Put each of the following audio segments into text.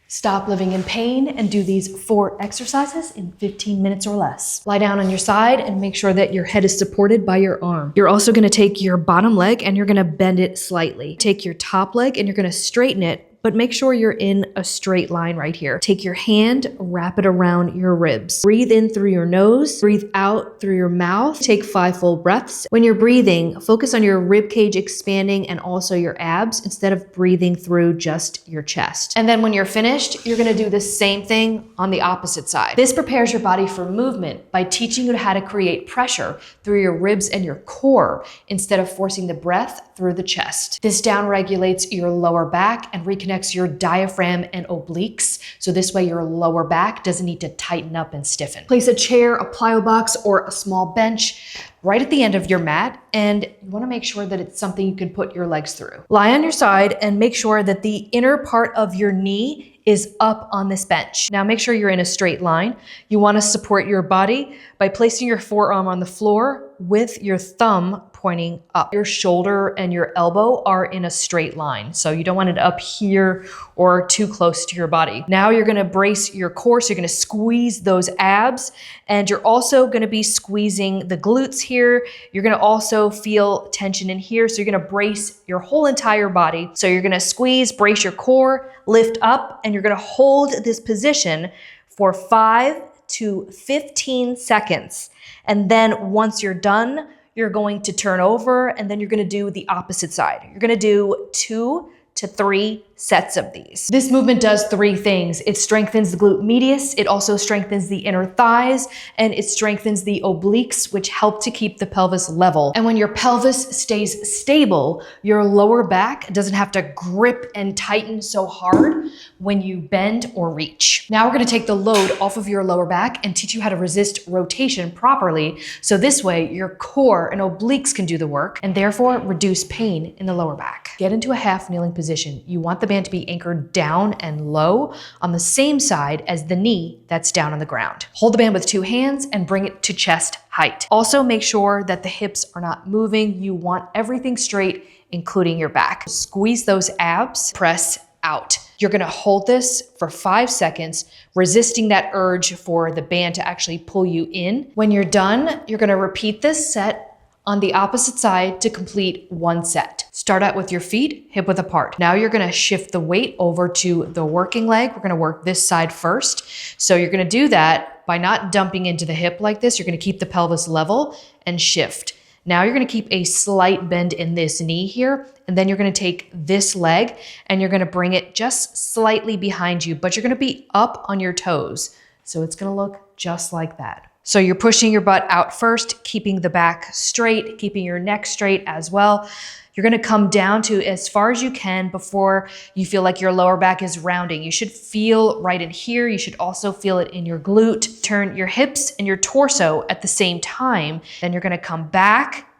Stop living in pain and do these 4 exercises in 15 minutes or less. Lie down on your side and make sure that your head is supported by your arm. You're also gonna take your bottom leg and you're gonna bend it slightly. Take your top leg and you're gonna straighten it, but make sure you're in a straight line right here. Take your hand, wrap it around your ribs. Breathe in through your nose, breathe out through your mouth. Take 5 full breaths. When you're breathing, focus on your rib cage expanding and also your abs instead of breathing through just your chest. And then when you're finished, you're gonna do the same thing on the opposite side. This prepares your body for movement by teaching you how to create pressure through your ribs and your core instead of forcing the breath through the chest. This down regulates your lower back and reconnects your diaphragm and obliques, so this way your lower back doesn't need to tighten up and stiffen. Place a chair, a plyo box, or a small bench right at the end of your mat, and you wanna make sure that it's something you can put your legs through. Lie on your side and make sure that the inner part of your knee is up on this bench. Now make sure you're in a straight line. You wanna support your body by placing your forearm on the floor with your thumb pointing up. Your shoulder and your elbow are in a straight line, so you don't want it up here or too close to your body. Now you're gonna brace your core, so you're gonna squeeze those abs, and you're also gonna be squeezing the glutes here. You're gonna also feel tension in here, so you're gonna brace your whole entire body. So you're gonna squeeze, brace your core, lift up, and you're gonna hold this position for 5 to 15 seconds. And then once you're done, you're going to turn over and then you're gonna do the opposite side. You're gonna do 2 to 3 sets of these. This movement does 3 things. It strengthens the glute medius, it also strengthens the inner thighs, and it strengthens the obliques, which help to keep the pelvis level. And when your pelvis stays stable, your lower back doesn't have to grip and tighten so hard when you bend or reach. Now we're gonna take the load off of your lower back and teach you how to resist rotation properly, so this way your core and obliques can do the work and therefore reduce pain in the lower back. Get into a half kneeling position. You want the band to be anchored down and low on the same side as the knee that's down on the ground. Hold the band with 2 hands and bring it to chest height. Also make sure that the hips are not moving. You want everything straight, including your back. Squeeze those abs, press out. You're gonna hold this for 5 seconds, resisting that urge for the band to actually pull you in. When you're done, you're gonna repeat this set on the opposite side to complete 1 set. Start out with your feet hip width apart. Now you're gonna shift the weight over to the working leg. We're gonna work this side first. So you're gonna do that by not dumping into the hip like this. You're gonna keep the pelvis level and shift. Now you're gonna keep a slight bend in this knee here, and then you're gonna take this leg and you're gonna bring it just slightly behind you, but you're gonna be up on your toes. So it's gonna look just like that. So you're pushing your butt out first, keeping the back straight, keeping your neck straight as well. You're gonna come down to as far as you can before you feel like your lower back is rounding. You should feel right in here. You should also feel it in your glute. Turn your hips and your torso at the same time. Then you're gonna come back,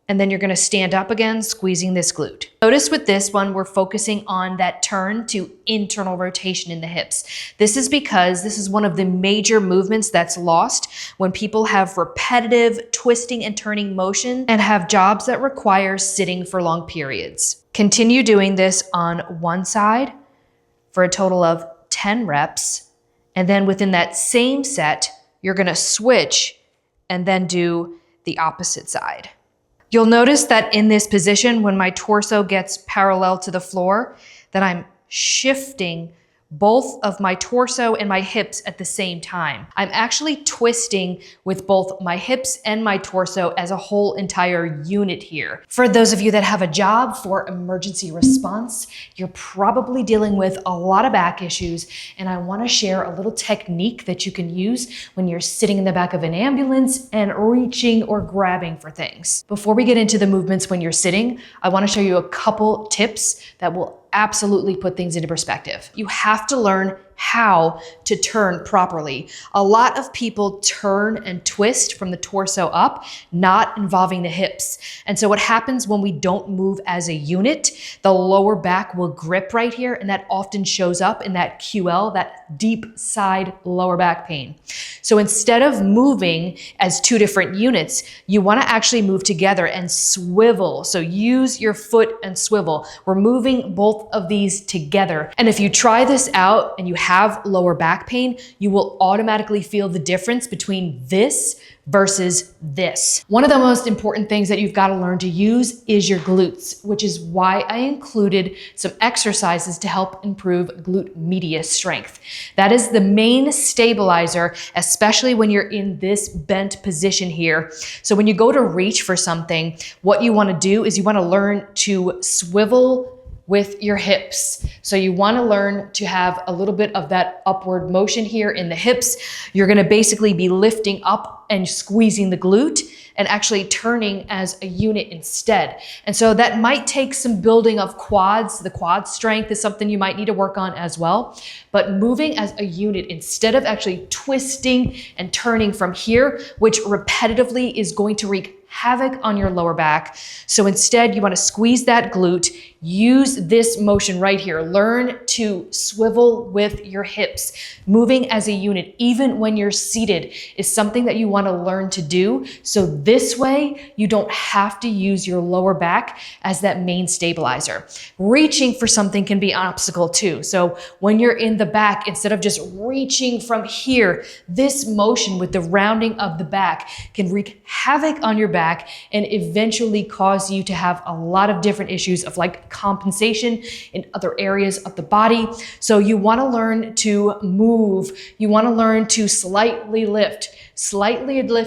and then you're gonna stand up again, squeezing this glute. Notice with this one, we're focusing on that turn to internal rotation in the hips. This is because this is one of the major movements that's lost when people have repetitive twisting and turning motion and have jobs that require sitting for long periods. Continue doing this on one side for a total of 10 reps. And then within that same set, you're gonna switch and then do the opposite side. You'll notice that in this position, when my torso gets parallel to the floor, that I'm shifting both of my torso and my hips at the same time. I'm actually twisting with both my hips and my torso as a whole entire unit here. For those of you that have a job for emergency response, you're probably dealing with a lot of back issues, and I wanna share a little technique that you can use when you're sitting in the back of an ambulance and reaching or grabbing for things. Before we get into the movements when you're sitting, I wanna show you a couple tips that will absolutely put things into perspective. You have to learn how to turn properly. A lot of people turn and twist from the torso up, not involving the hips. And so what happens when we don't move as a unit, the lower back will grip right here, and that often shows up in that QL, that deep side lower back pain. So instead of moving as two different units, you want to actually move together and swivel. So use your foot and swivel. We're moving both of these together. And if you try this out and you have lower back pain, you will automatically feel the difference between this versus this. One of the most important things that you've got to learn to use is your glutes, which is why I included some exercises to help improve glute medius strength. That is the main stabilizer, especially when you're in this bent position here. So when you go to reach for something, what you want to do is you want to learn to swivel with your hips. So you want to learn to have a little bit of that upward motion here in the hips. You're going to basically be lifting up and squeezing the glute and actually turning as a unit instead. And so that might take some building of quads. The quad strength is something you might need to work on as well. But moving as a unit instead of actually twisting and turning from here, which repetitively is going to wreak havoc on your lower back. So instead, you want to squeeze that glute, use this motion right here. Learn to swivel with your hips. Moving as a unit, even when you're seated, is something that you want to learn to do. So this way, you don't have to use your lower back as that main stabilizer. Reaching for something can be an obstacle too. So when you're in the back, instead of just reaching from here, this motion with the rounding of the back can wreak havoc on your back and eventually cause you to have a lot of different issues of like compensation in other areas of the body. So you want to learn to move. You want to learn to slightly lift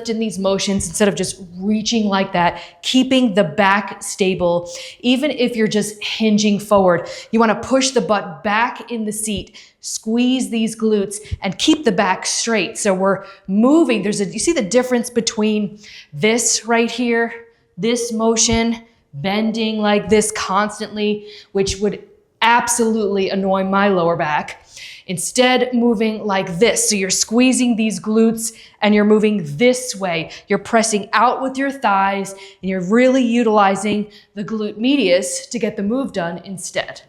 in these motions instead of just reaching like that, keeping the back stable. Even if you're just hinging forward, you want to push the butt back in the seat, squeeze these glutes and keep the back straight. So we're moving. You see the difference between this right here, this motion, bending like this constantly, which would absolutely annoy my lower back. Instead, moving like this. So you're squeezing these glutes and you're moving this way. You're pressing out with your thighs and you're really utilizing the glute medius to get the move done instead.